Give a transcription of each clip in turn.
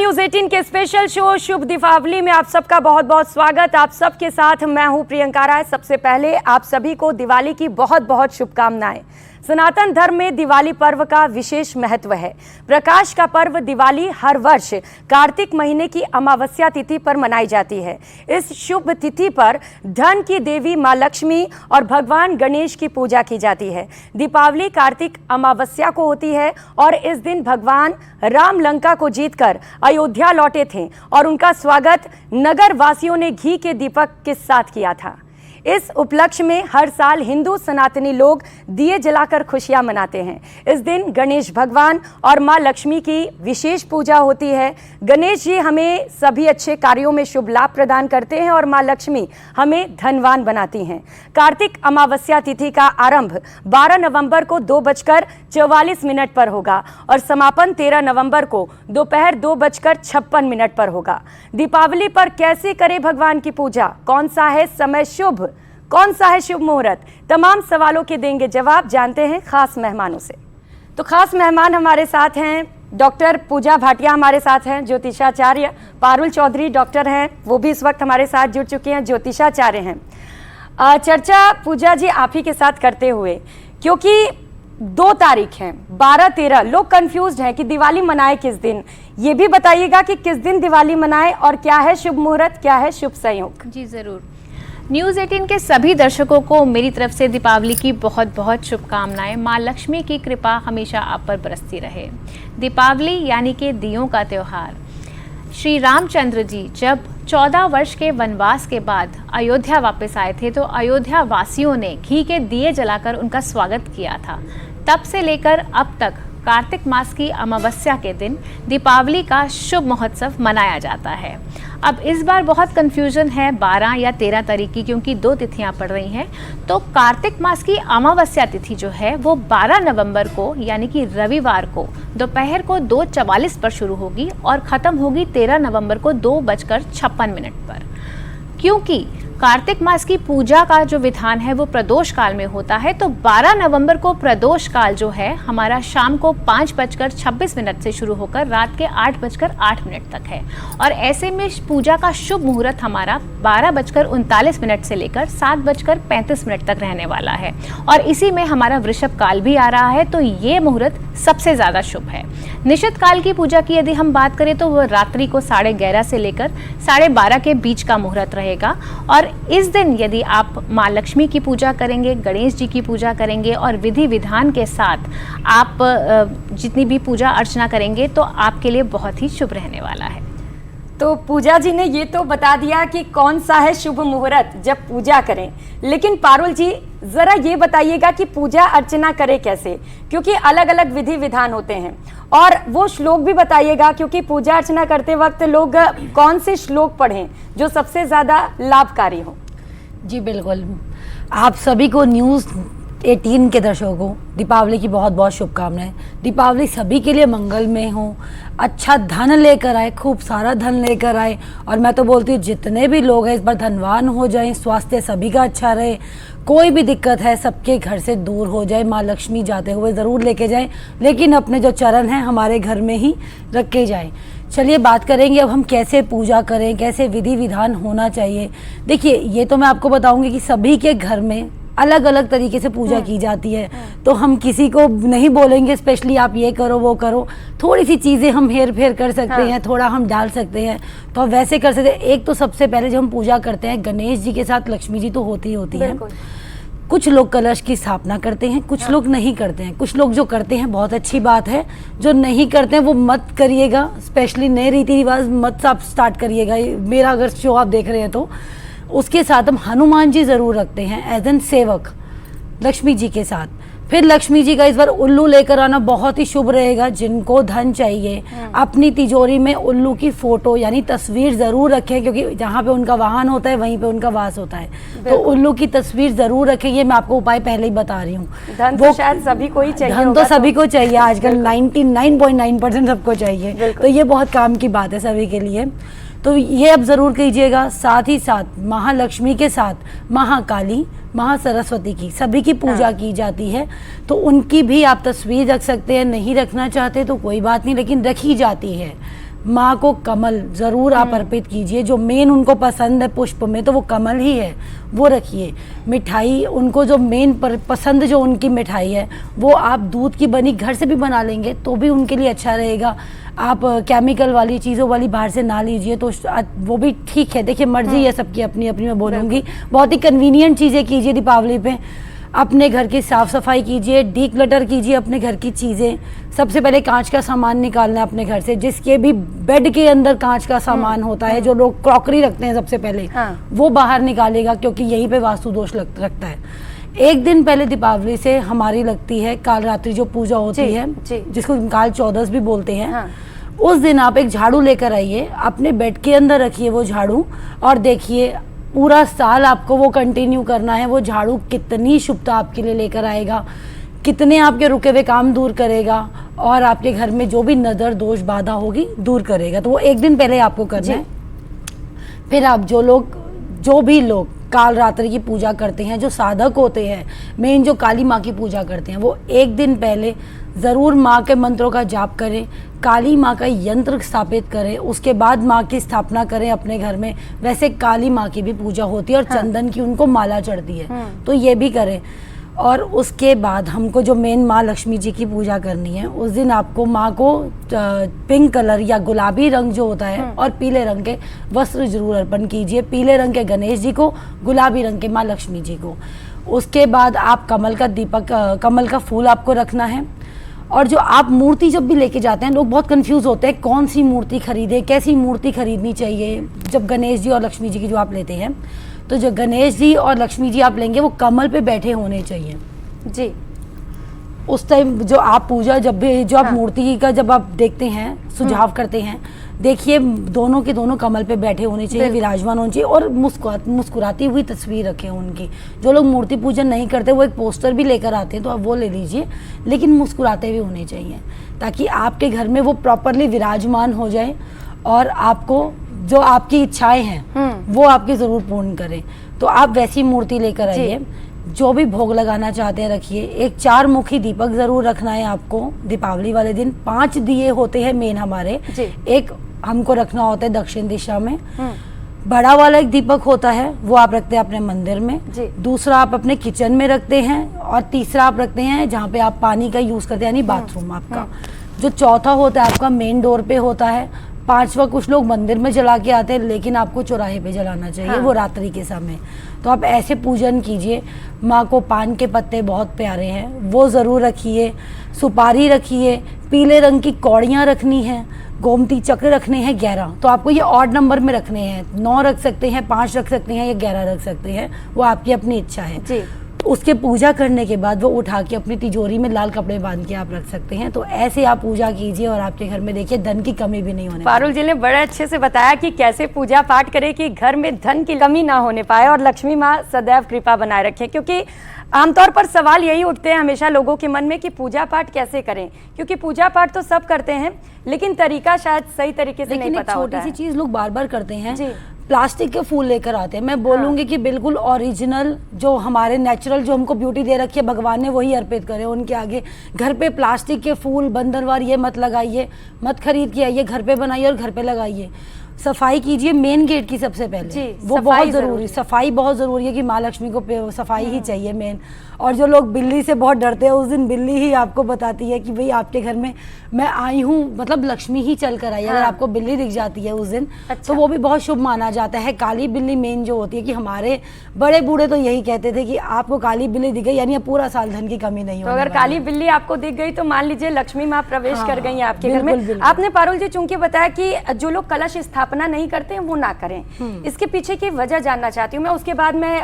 News 18 के special show शुभ दीपावली में आप सबका बहुत बहुत स्वागत। आप सबके साथ मैं हूं प्रियंका राय। सबसे पहले आप सभी को दिवाली की बहुत बहुत शुभकामनाएं। सनातन धर्म में दिवाली पर्व का विशेष महत्व है। प्रकाश का पर्व दिवाली हर वर्ष कार्तिक महीने की अमावस्या तिथि पर मनाई जाती है। इस शुभ तिथि पर धन की देवी मां लक्ष्मी और भगवान गणेश की पूजा की जाती है। दीपावली कार्तिक अमावस्या को होती है और इस दिन भगवान राम लंका को जीतकर अयोध्या लौटे थे और उनका स्वागत नगर वासियों ने घी के दीपक के साथ किया था। इस उपलक्ष्य में हर साल हिंदू सनातनी लोग दिए जलाकर खुशियां मनाते हैं। इस दिन गणेश भगवान और मां लक्ष्मी की विशेष पूजा होती है। गणेश जी हमें सभी अच्छे कार्यों में शुभ लाभ प्रदान करते हैं और मां लक्ष्मी हमें धनवान बनाती हैं। कार्तिक अमावस्या तिथि का आरंभ 12 नवंबर को 2:44 पर होगा और समापन 13 नवंबर को दोपहर 2:56 पर होगा। दीपावली पर कैसे करें भगवान की पूजा, कौन सा है समय शुभ, कौन सा है शुभ मुहूर्त, तमाम सवालों के देंगे जवाब। जानते हैं खास मेहमानों से। तो खास मेहमान हमारे साथ हैं डॉक्टर पूजा भाटिया, हमारे साथ हैं ज्योतिषाचार्य पारुल चौधरी डॉक्टर हैं, वो भी इस वक्त हमारे साथ जुड़ चुके हैं, ज्योतिषाचार्य हैं। चर्चा पूजा जी आप ही के साथ करते हुए, क्योंकि 2 तारीख हैं 12-13, लोग कंफ्यूज्ड हैं कि दिवाली मनाए किस दिन। ये भी बताइएगा कि किस दिन दिवाली मनाए और क्या है शुभ मुहूर्त, क्या है शुभ संयोग। जी ज़रूर। न्यूज़ 18 के सभी दर्शकों को मेरी तरफ से दीपावली की बहुत बहुत शुभकामनाएं। माँ लक्ष्मी की कृपा हमेशा आप पर बरसती रहे। दीपावली यानी कि दियों का त्यौहार। श्री रामचंद्र जी जब 14 वर्ष के वनवास के बाद अयोध्या वापस आए थे तो अयोध्या वासियों ने घी के दिए जलाकर उनका स्वागत किया था। तब से लेकर अब तक कार्तिक मास की अमावस्या के दिन दीपावली का शुभ महोत्सव मनाया जाता है। अब इस बार बहुत कंफ्यूजन है 12 या 13 तारीख की, क्योंकि 2 तिथियां पड़ रही हैं। तो कार्तिक मास की अमावस्या तिथि जो है वो 12 नवंबर को यानी कि रविवार को दोपहर को 2:44 पर शुरू होगी और ख़त्म होगी 13 नवंबर को 2:56 पर। क्योंकि कार्तिक मास की पूजा का जो विधान है वो प्रदोष काल में होता है, तो 12 नवंबर को प्रदोष काल जो है हमारा शाम को 5:26 से शुरू होकर रात के 8:08 तक है। और ऐसे में पूजा का शुभ मुहूर्त हमारा 12:39 से लेकर 7:35 तक रहने वाला है। और इसी में हमारा वृषभ काल भी आ रहा है, तो ये मुहूर्त सबसे ज़्यादा शुभ है। निश्चित काल की पूजा की यदि हम बात करें तो वह रात्रि को 11:30 से लेकर 12:30 के बीच का मुहूर्त रहेगा। और इस दिन यदि आप माँ लक्ष्मी की पूजा करेंगे, गणेश जी की पूजा करेंगे और विधि विधान के साथ आप जितनी भी पूजा अर्चना करेंगे तो आपके लिए बहुत ही शुभ रहने वाला है। तो पूजा जी ने ये तो बता दिया कि कौन सा है शुभ मुहूर्त जब पूजा करें, लेकिन पारुल जी जरा ये बताइएगा कि पूजा अर्चना करें कैसे, क्योंकि अलग अलग विधि विधान होते हैं। और वो श्लोक भी बताइएगा, क्योंकि पूजा अर्चना करते वक्त लोग कौन से श्लोक पढ़ें जो सबसे ज़्यादा लाभकारी हो। जी बिल्कुल, आप सभी को न्यूज़ 18 के दर्शकों को दीपावली की बहुत बहुत शुभकामनाएं। दीपावली सभी के लिए मंगलमय हो, अच्छा धन लेकर आए, खूब सारा धन लेकर आए। और मैं तो बोलती हूँ जितने भी लोग हैं इस बार धनवान हो जाएं, स्वास्थ्य सभी का अच्छा रहे, कोई भी दिक्कत है सबके घर से दूर हो जाए। माँ लक्ष्मी जाते हुए ज़रूर लेके जाएं, लेकिन अपने जो चरण हैं हमारे घर में ही रखे जाएं। चलिए बात करेंगे अब हम कैसे पूजा करें, कैसे विधि विधान होना चाहिए। देखिए ये तो मैं आपको बताऊंगी कि सभी के घर में अलग अलग तरीके से पूजा की जाती है, तो हम किसी को नहीं बोलेंगे स्पेशली आप ये करो वो करो। थोड़ी सी चीज़ें हम हेर फेर कर सकते हैं, थोड़ा हम डाल सकते हैं, तो आप वैसे कर सकते हैं। एक तो सबसे पहले जब हम पूजा करते हैं गणेश जी के साथ लक्ष्मी जी तो होती ही होती है। कुछ लोग कलश की स्थापना करते हैं, कुछ लोग नहीं करते हैं। कुछ लोग जो करते हैं बहुत अच्छी बात है, जो नहीं करते हैं वो मत करिएगा। स्पेशली नए रीति रिवाज मत आप स्टार्ट करिएगा। मेरा अगर शो आप देख रहे हैं तो उसके साथ हम हनुमान जी ज़रूर रखते हैं एज एन सेवक लक्ष्मी जी के साथ। फिर लक्ष्मी जी का इस बार उल्लू लेकर आना बहुत ही शुभ रहेगा। जिनको धन चाहिए अपनी तिजोरी में उल्लू की फोटो यानी तस्वीर ज़रूर रखें, क्योंकि जहाँ पे उनका वाहन होता है वहीं पे उनका वास होता है, तो उल्लू की तस्वीर ज़रूर रखें। ये मैं आपको उपाय पहले ही बता रही हूँ। धन तो शायद सभी को ही चाहिए, धन तो सभी को चाहिए आजकल, 99.9% सबको चाहिए, तो ये बहुत काम की बात है सभी के लिए। तो ये अब ज़रूर कीजिएगा। साथ ही साथ महालक्ष्मी के साथ महाकाली, महासरस्वती की सभी की पूजा की जाती है, तो उनकी भी आप तस्वीर रख सकते हैं। नहीं रखना चाहते तो कोई बात नहीं, लेकिन रखी जाती है। माँ को कमल ज़रूर आप अर्पित कीजिए। जो मेन उनको पसंद है पुष्प में तो वो कमल ही है, वो रखिए। मिठाई उनको जो मेन पसंद जो उनकी मिठाई है वो आप दूध की बनी घर से भी बना लेंगे तो भी उनके लिए अच्छा रहेगा। आप केमिकल वाली चीज़ों वाली बाहर से ना लीजिए तो वो भी ठीक है। देखिए मर्जी है सबकी अपनी अपनी, मैं बोलूँगी बहुत ही कन्वीनियंट चीज़ें कीजिए दीपावली पे। अपने घर की साफ़ सफाई कीजिए, डी क्लटर कीजिए अपने घर की चीज़ें। सबसे पहले कांच का सामान निकालना है अपने घर से, जिसके भी बेड के अंदर कांच का सामान होता है, जो लोग क्रॉकरी रखते हैं सबसे पहले वो बाहर निकालेगा, क्योंकि यहीं पे वास्तु दोष रखता है। एक दिन पहले दीपावली से हमारी लगती है काल रात्रि जो पूजा होती है, जिसको काल चौदस भी बोलते हैं। उस दिन आप एक झाड़ू लेकर आइए, अपने बेड के अंदर रखिए वो झाड़ू, और देखिए पूरा साल आपको वो कंटिन्यू करना है। वो झाड़ू कितनी शुभता आपके लिए लेकर आएगा, कितने आपके रुके हुए काम दूर करेगा, और आपके घर में जो भी नज़र दोष बाधा होगी दूर करेगा। तो वो एक दिन पहले आपको करना है। फिर आप जो भी लोग काल रात्रि की पूजा करते हैं, जो साधक होते हैं, मेन जो काली माँ की पूजा करते हैं, वो एक दिन पहले ज़रूर माँ के मंत्रों का जाप करें, काली माँ का यंत्र स्थापित करें, उसके बाद माँ की स्थापना करें अपने घर में। वैसे काली माँ की भी पूजा होती है और चंदन की उनको माला चढ़ती है, तो ये भी करें। और उसके बाद हमको जो मेन माँ लक्ष्मी जी की पूजा करनी है, उस दिन आपको माँ को पिंक कलर या गुलाबी रंग जो होता है और पीले रंग के वस्त्र जरूर अर्पण कीजिए। पीले रंग के गणेश जी को, गुलाबी रंग के माँ लक्ष्मी जी को। उसके बाद आप कमल का फूल आपको रखना है। और जो आप मूर्ति जब भी लेके जाते हैं, लोग बहुत कंफ्यूज होते हैं कौन सी मूर्ति खरीदे, कैसी मूर्ति खरीदनी चाहिए। जब गणेश जी और लक्ष्मी जी की जो आप लेते हैं, तो जो गणेश जी और लक्ष्मी जी आप लेंगे वो कमल पे बैठे होने चाहिए जी। उस टाइम जो आप पूजा जो आप मूर्ति का जब आप देखते हैं, सुझाव करते हैं, देखिए दोनों के दोनों कमल पे बैठे होने चाहिए, विराजमान होने चाहिए, और मुस्कुराती हुई तस्वीर रखें उनकी। जो लोग मूर्ति पूजन नहीं करते वो एक पोस्टर भी लेकर आते हैं, तो आप वो ले लीजिए, लेकिन मुस्कुराते हुए होने चाहिए, ताकि आपके घर में वो प्रॉपरली विराजमान हो जाए और आपको जो आपकी इच्छाएं हैं वो आपकी ज़रूर पूर्ण करें। तो आप वैसी मूर्ति लेकर आइए। जो भी भोग लगाना चाहते हैं रखिए। एक 4 मुखी दीपक ज़रूर रखना है आपको दीपावली वाले दिन। 5 दिए होते हैं मेन हमारे, एक हमको रखना होता है दक्षिण दिशा में। बड़ा वाला एक दीपक होता है वो आप रखते हैं अपने मंदिर में, दूसरा आप अपने किचन में रखते हैं, और तीसरा आप रखते हैं जहाँ पे आप पानी का यूज़ करते हैं, यानी बाथरूम आपका। जो चौथा होता है आपका मेन डोर पे होता है। 5वां कुछ लोग मंदिर में जला के आते हैं, लेकिन आपको चौराहे पे जलाना चाहिए, वो रात्रि के समय। तो आप ऐसे पूजन कीजिए। माँ को पान के पत्ते बहुत प्यारे हैं, वो ज़रूर रखिए। सुपारी रखिए, पीले रंग की कौड़ियाँ रखनी है, गोमती चक्र रखने हैं 11। तो आपको ये ऑड नंबर में रखने हैं, 9 रख सकते हैं, 5 रख सकते हैं या 11 रख सकते हैं, वो आपकी अपनी इच्छा है जी। उसके पूजा करने के बाद वो उठा के अपनी तिजोरी में लाल कपड़े बांध के आप रख सकते हैं। तो ऐसे आप पूजा कीजिए और आपके घर में देखिए धन की कमी भी नहीं होने। पारुल जी ने बड़े अच्छे से बताया कि कैसे पूजा पाठ करें कि घर में धन की कमी ना होने पाए और लक्ष्मी माँ सदैव कृपा बनाए रखें। क्योंकि आमतौर पर सवाल यही उठते हैं हमेशा लोगों के मन में कि पूजा पाठ कैसे करें, क्योंकि पूजा पाठ तो सब करते हैं लेकिन तरीका शायद सही तरीके से नहीं पता होता है। छोटी सी चीज लोग बार बार करते हैं, प्लास्टिक के फूल लेकर आते हैं। मैं बोलूँगी कि बिल्कुल ओरिजिनल जो हमारे नेचुरल जो हमको ब्यूटी दे रखी है भगवान ने, वही अर्पित करें उनके आगे। घर पे प्लास्टिक के फूल बंदरवार ये मत लगाइए, मत खरीद के आइए, घर पे बनाइए और घर पे लगाइए। सफाई कीजिए मेन गेट की सबसे पहले, वो बहुत ज़रूरी, सफाई बहुत ज़रूरी है कि माँ लक्ष्मी को सफाई ही चाहिए मेन। और जो लोग बिल्ली से बहुत डरते हैं, उस दिन बिल्ली ही आपको बताती है कि भाई आपके घर में मैं आई हूँ, मतलब लक्ष्मी ही चल कर आई। अगर आपको बिल्ली दिख जाती है उस दिन, तो वो भी बहुत शुभ माना जाता है। काली बिल्ली मेन जो होती है, कि हमारे बड़े बूढ़े तो यही कहते थे कि आपको काली बिल्ली दिख गई यानी पूरा साल धन की कमी नहीं होगी। तो अगर काली बिल्ली आपको दिख गई तो मान लीजिए लक्ष्मी माँ प्रवेश कर गई आपके घर में। आपने पारुल जी चूंकि बताया कि जो लोग कलश स्थापना नहीं करते हैं वो ना करें, इसके पीछे की वजह जानना चाहती हूँ मैं। उसके बाद मैं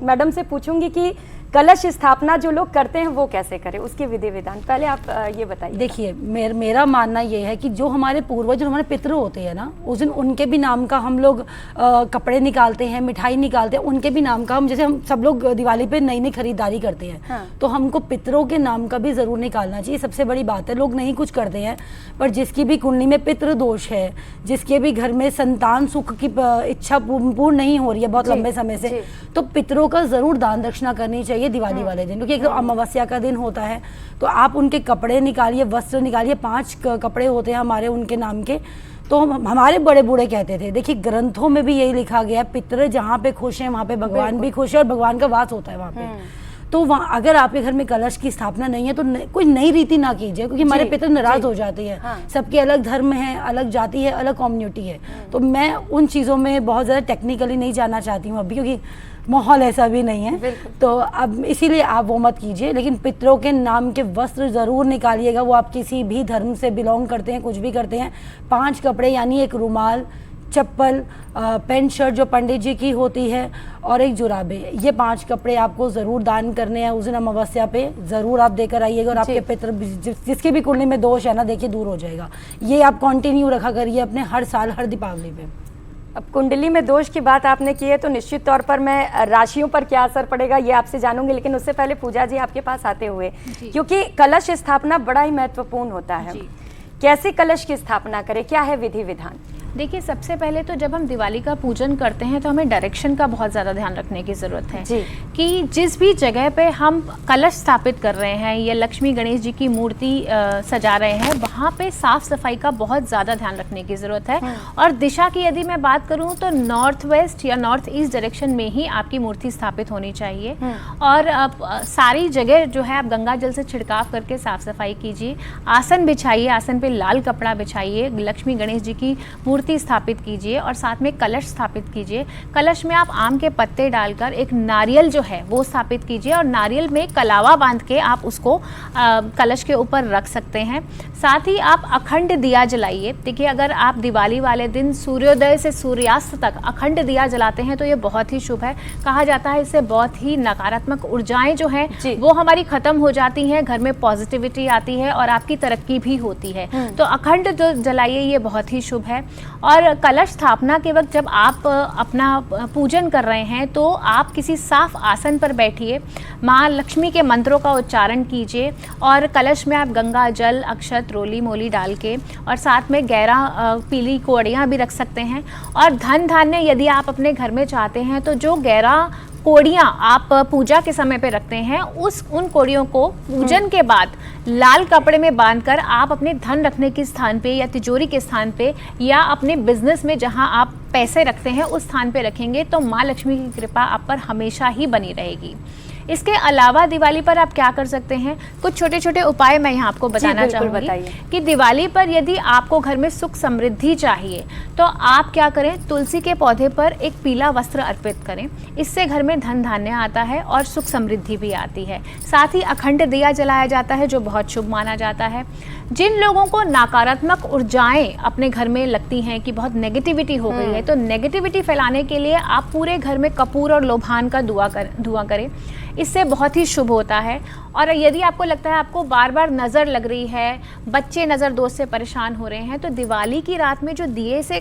मैडम से पूछूंगी कि कलश स्थापना जो लोग करते हैं वो कैसे करें, उसके विधि विधान। पहले आप ये बताइए। देखिए मेरा मानना ये है कि जो हमारे पूर्वज, जो हमारे पितृ होते हैं ना, उस दिन उनके भी नाम का हम लोग कपड़े निकालते हैं, मिठाई निकालते हैं, उनके भी नाम का। हम जैसे हम सब लोग दिवाली पे नई नई खरीदारी करते हैं, तो हमको पितरों के नाम का भी जरूर निकालना चाहिए। सबसे बड़ी बात है, लोग नहीं कुछ करते हैं, पर जिसकी भी कुंडली में पितृ दोष है, जिसके भी घर में संतान सुख की इच्छा पूर्ण नहीं हो रही है बहुत लंबे समय से, तो पितरों का जरूर दान दक्षिणा करनी चाहिए। चाहिए दिवाली वाले दिन, क्योंकि एक तो अमावस्या का दिन होता है। तो आप उनके कपड़े निकालिए, वस्त्र निकालिए, 5 कपड़े होते हैं हमारे उनके नाम के। तो हमारे बड़े बूढ़े कहते थे, देखिए ग्रंथों में भी यही लिखा गया है, पितर जहाँ पे खुश हैं वहाँ पे भगवान भी खुश है और भगवान का वास होता है वहाँ पे। तो वहाँ अगर आपके घर में कलश की स्थापना नहीं है तो कोई नई रीति ना कीजिए, क्योंकि हमारे पितर नाराज हो जाते हैं। हाँ। सबके अलग धर्म है, अलग जाति है, अलग कम्युनिटी है। तो मैं उन चीज़ों में बहुत ज़्यादा टेक्निकली नहीं जाना चाहती हूँ अभी, क्योंकि माहौल ऐसा भी नहीं है। तो अब इसीलिए आप वो मत कीजिए, लेकिन पितरों के नाम के वस्त्र ज़रूर निकालिएगा। वो आप किसी भी धर्म से बिलोंग करते हैं, कुछ भी करते हैं। 5 कपड़े यानी एक रुमाल, चप्पल, पैंट शर्ट जो पंडित जी की होती है, और एक जुराबे, ये 5 कपड़े आपको ज़रूर दान करने हैं उस दिन अमावस्या पे। ज़रूर आप देकर आइएगा और आपके पितर जिसकी भी कुंडली में दोष है ना, देखिए दूर हो जाएगा। ये आप कंटिन्यू रखा करिए अपने हर साल, हर दीपावली पे। अब कुंडली में दोष की बात आपने की है तो निश्चित तौर पर मैं राशियों पर क्या असर पड़ेगा ये आपसे जानूंगी, लेकिन उससे पहले पूजा जी आपके पास आते हुए, क्योंकि कलश स्थापना बड़ा ही महत्वपूर्ण होता है, कैसे कलश की स्थापना करें, क्या है विधि विधान? देखिए, सबसे पहले तो जब हम दिवाली का पूजन करते हैं तो हमें डायरेक्शन का बहुत ज़्यादा ध्यान रखने की ज़रूरत है कि जिस भी जगह पे हम कलश स्थापित कर रहे हैं या लक्ष्मी गणेश जी की मूर्ति सजा रहे हैं, वहाँ पे साफ़ सफाई का बहुत ज़्यादा ध्यान रखने की ज़रूरत है। और दिशा की यदि मैं बात करूँ तो नॉर्थ वेस्ट या नॉर्थ ईस्ट डायरेक्शन में ही आपकी मूर्ति स्थापित होनी चाहिए। और सारी जगह जो है आप गंगा जल से छिड़काव करके साफ़ सफाई कीजिए। आसन बिछाइए, आसन पे लाल कपड़ा बिछाइए, लक्ष्मी गणेश जी की मूर्ति स्थापित कीजिए और साथ में कलश स्थापित कीजिए। कलश में आप आम के पत्ते डालकर एक नारियल जो है वो स्थापित कीजिए और नारियल में कलावा बांध के आप उसको कलश के ऊपर रख सकते हैं। साथ ही आप अखंड दिया जलाइए। देखिए, अगर आप दिवाली वाले दिन सूर्योदय से सूर्यास्त तक अखंड दिया जलाते हैं तो ये बहुत ही शुभ है। कहा जाता है इससे बहुत ही नकारात्मक ऊर्जाएं जो हैं वो हमारी खत्म हो जाती हैं, घर में पॉजिटिविटी आती है और आपकी तरक्की भी होती है। तो अखंड जो जलाइए ये बहुत ही शुभ है। और कलश स्थापना के वक्त जब आप अपना पूजन कर रहे हैं तो आप किसी साफ आसन पर बैठिए, माँ लक्ष्मी के मंत्रों का उच्चारण कीजिए और कलश में आप गंगा जल, अक्षत, रोली मोली डाल के और साथ में गहरा पीली कोड़ियाँ भी रख सकते हैं। और धन धान्य यदि आप अपने घर में चाहते हैं तो जो गहरा कोड़ियाँ आप पूजा के समय पे रखते हैं उन कोड़ियों को पूजन के बाद लाल कपड़े में बांधकर आप अपने धन रखने के स्थान पे या तिजोरी के स्थान पे या अपने बिजनेस में जहां आप पैसे रखते हैं उस स्थान पे रखेंगे तो माँ लक्ष्मी की कृपा आप पर हमेशा ही बनी रहेगी। इसके अलावा दिवाली पर आप क्या कर सकते हैं, कुछ छोटे छोटे उपाय मैं यहाँ आपको बताना चाहूँगी कि दिवाली पर यदि आपको घर में सुख समृद्धि चाहिए तो आप क्या करें, तुलसी के पौधे पर एक पीला वस्त्र अर्पित करें। इससे घर में धन धान्य आता है और सुख समृद्धि भी आती है। साथ ही अखंड दिया जलाया जाता है जो बहुत शुभ माना जाता है। जिन लोगों को नकारात्मक ऊर्जाएं अपने घर में लगती हैं कि बहुत नेगेटिविटी हो गई है, तो नेगेटिविटी फैलाने के लिए आप पूरे घर में कपूर और लोभान का धुआं करें। इससे बहुत ही शुभ होता है। और यदि आपको लगता है आपको बार बार नज़र लग रही है, बच्चे नज़र दोष से परेशान हो रहे हैं, तो दिवाली की रात में जो दिए से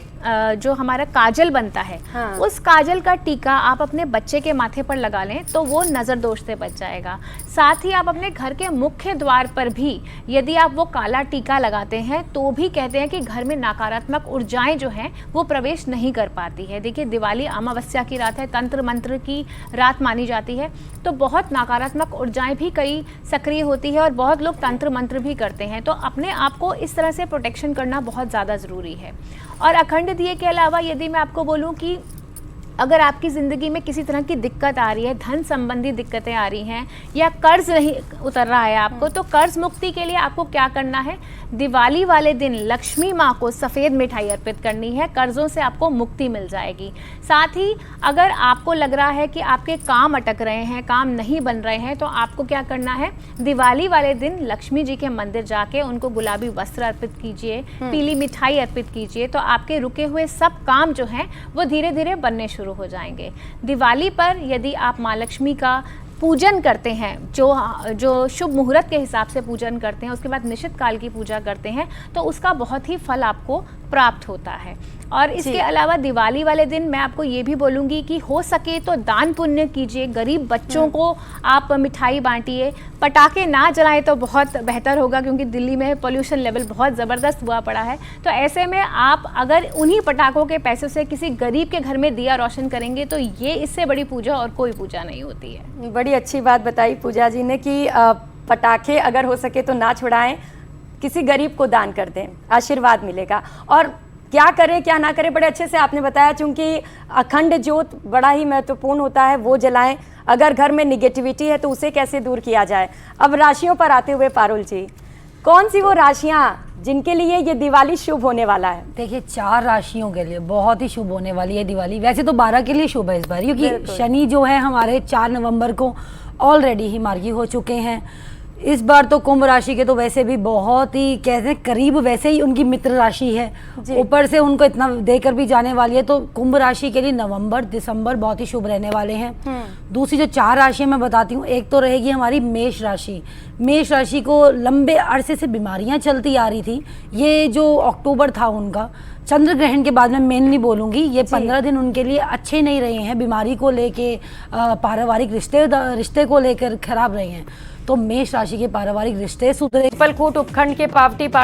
जो हमारा काजल बनता है, उस काजल का टीका आप अपने बच्चे के माथे पर लगा लें तो वो नज़र दोष से बच जाएगा। साथ ही आप अपने घर के मुख्य द्वार पर भी यदि आप वो काला टीका लगाते हैं तो भी कहते हैं कि घर में नकारात्मक ऊर्जाएं जो हैं वो प्रवेश नहीं कर पाती है। देखिए, दिवाली अमावस्या की रात है, तंत्र मंत्र की रात मानी जाती है, तो बहुत नकारात्मक ऊर्जाएं भी कई सक्रिय होती है और बहुत लोग तंत्र मंत्र भी करते हैं। तो अपने आप को इस तरह से प्रोटेक्शन करना बहुत ज़्यादा ज़रूरी है। और अखंड दिए के अलावा यदि मैं आपको बोलूँ कि अगर आपकी ज़िंदगी में किसी तरह की दिक्कत आ रही है, धन संबंधी दिक्कतें आ रही हैं या कर्ज नहीं उतर रहा है आपको, तो कर्ज मुक्ति के लिए आपको क्या करना है, दिवाली वाले दिन लक्ष्मी माँ को सफ़ेद मिठाई अर्पित करनी है, कर्ज़ों से आपको मुक्ति मिल जाएगी। साथ ही अगर आपको लग रहा है कि आपके काम अटक रहे हैं, काम नहीं बन रहे हैं, तो आपको क्या करना है, दिवाली वाले दिन लक्ष्मी जी के मंदिर जाके उनको गुलाबी वस्त्र अर्पित कीजिए, पीली मिठाई अर्पित कीजिए, तो आपके रुके हुए सब काम जो हैं वो धीरे धीरे बनने शुरू हो जाएंगे। दिवाली पर यदि आप माँ लक्ष्मी का पूजन करते हैं, जो शुभ मुहूर्त के हिसाब से पूजन करते हैं, उसके बाद निश्चित काल की पूजा करते हैं, तो उसका बहुत ही फल आपको प्राप्त होता है। और इसके अलावा दिवाली वाले दिन मैं आपको ये भी बोलूँगी कि हो सके तो दान पुण्य कीजिए, गरीब बच्चों को आप मिठाई बांटिए, पटाखे ना जलाएं तो बहुत बेहतर होगा, क्योंकि दिल्ली में पोल्यूशन लेवल बहुत ज़बरदस्त हुआ पड़ा है। तो ऐसे में आप अगर उन्हीं पटाखों के पैसों से किसी गरीब के घर में दिया रोशन करेंगे तो ये इससे बड़ी पूजा और कोई पूजा नहीं होती है। बड़ी अच्छी बात बताई पूजा जी ने कि पटाखे अगर हो सके तो ना छुड़ाएं, किसी गरीब को दान कर दें, आशीर्वाद मिलेगा। और क्या करें क्या ना करें बड़े अच्छे से आपने बताया, चूंकि अखंड ज्योत बड़ा ही महत्वपूर्ण होता है, वो जलाएं। अगर घर में निगेटिविटी है तो उसे कैसे दूर किया जाए। अब राशियों पर आते हुए पारुल जी, कौन सी वो राशियां जिनके लिए ये दिवाली शुभ होने वाला है? देखिए 4 राशियों के लिए बहुत ही शुभ होने वाली है दिवाली। वैसे तो 12 के लिए शुभ है इस बार, क्योंकि शनि जो है हमारे 4 नवंबर को ऑलरेडी ही मार्गी हो चुके हैं। इस बार तो कुंभ राशि के तो वैसे भी बहुत ही कहते हैं करीब, वैसे ही उनकी मित्र राशि है, ऊपर से उनको इतना देकर भी जाने वाली है। तो कुंभ राशि के लिए नवंबर दिसंबर बहुत ही शुभ रहने वाले हैं। दूसरी जो 4 राशियां मैं बताती हूँ, एक तो रहेगी हमारी मेष राशि। मेष राशि को लंबे अरसे से बीमारियां चलती आ रही थी, ये जो अक्टूबर था उनका चंद्र ग्रहण के बाद में मेनली बोलूंगी, ये 15 दिन उनके लिए अच्छे नहीं रहे हैं, बीमारी को लेके, पारिवारिक रिश्ते को लेकर खराब रहे हैं। तो मेष राशि के पारिवारिक रिश्ते सुधरे। पलकोट उपखंड के पावटी